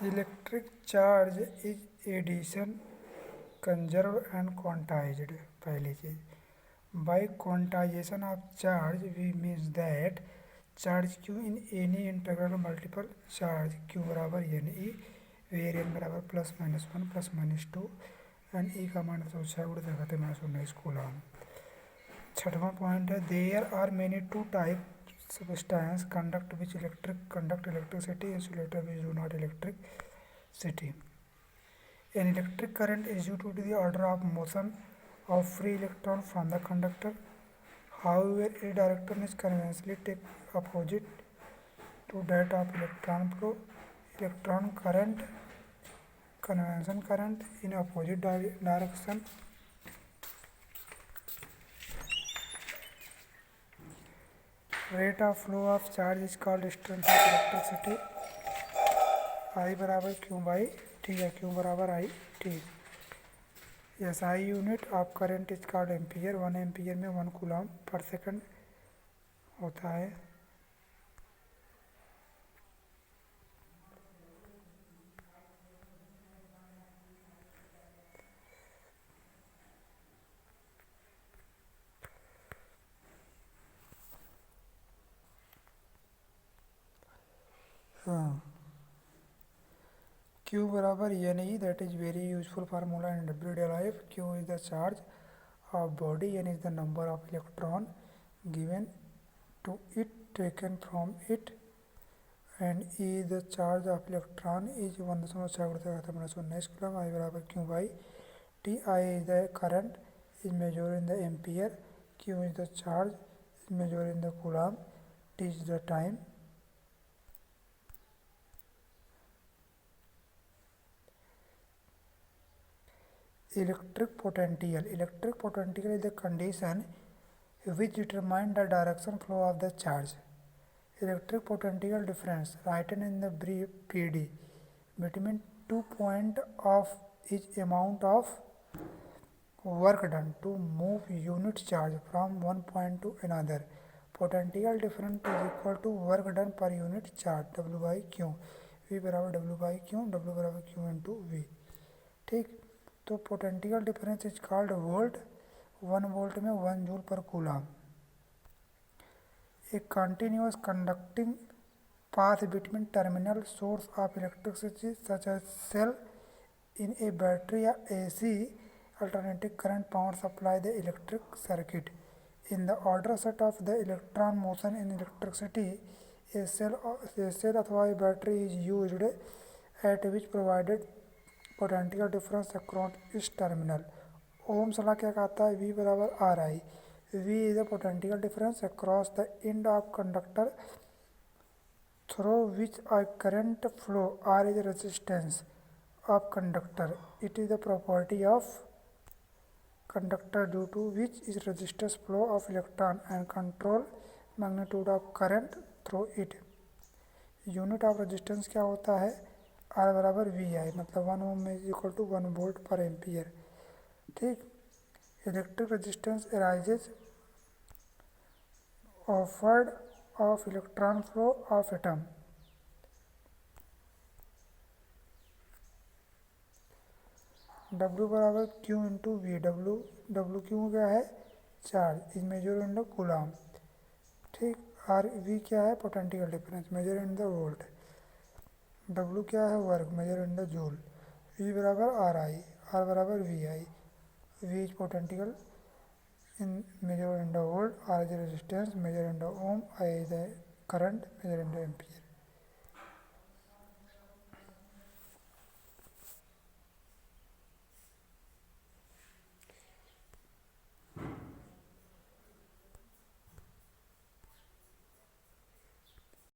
Electric charge is addition conserve and quantized. पहली चीज, by quantization of charge we means that charge Q in any integral multiple charge Q बराबर n e where n बराबर +-1 +-2 and ई का मान 6 उड़ देखते मैं 19 कूलम। छठवां पॉइंट है, there are many two type substance conduct which conduct electricity, insulator which do not electricity. An electric current is due to the order of motion of free electron from the conductor. However, its direction is conventionally take opposite to that of electron flow. Electron current, convention current in opposite direction. Rate of flow of charge is called distance of electricity. I बराबर Q by T है, Q बराबर I T. Yes, I unit of current is called ampere. 1 ampere में 1 coulomb पर second होता है। Q बराबर n e, that is very useful formula in everyday life. Q is the charge of body, n is the number of electron given to it taken from it and e is the charge of electron is 1.6 coulomb. आई बराबर Q by T. I is the current is measure in the ampere. Q is the charge is measure in the coulomb. T is the time. Electric potential. Electric potential is the condition which determines the direction flow of the charge. Electric potential difference written in the brief PD between 2 points of each amount of work done to move unit charge from one point to another. Potential difference is equal to work done per unit charge, W by Q। V बराबर W by Q, W बराबर Q into V। ठीक, तो potential difference is called volt. 1 volt में 1 joule पर coulomb. A continuous conducting path between terminal source of electricity such as cell in a battery या AC alternating current power supply the electric circuit. In the order set of the electron motion in electricity, a cell अथवा a battery is used at which provided potential difference across इस terminal. Ohm's law क्या कहता है, V बराबर are I. V is the potential difference across the end of conductor through which a current flow। R is the resistance of conductor। It is the property of conductor due to which is resistance flow of electron and control magnitude of current through it। Unit of resistance क्या होता है, R बराबर V I, मतलब 1 ohm is equal to 1 volt पर ampere. ठीक, electric resistance arises offered of electron flow of atom. W बराबर Q into V. W Q क्या है, charge is measure in the coulomb. ठीक, आर वी क्या है, potential difference measure in the volt. W क्या है, work measure in the joule. V बराबर are I, R बराबर V I. V is potential in measure in the volt, R is resistance measure in the ohm, I is the current measure in the ampere.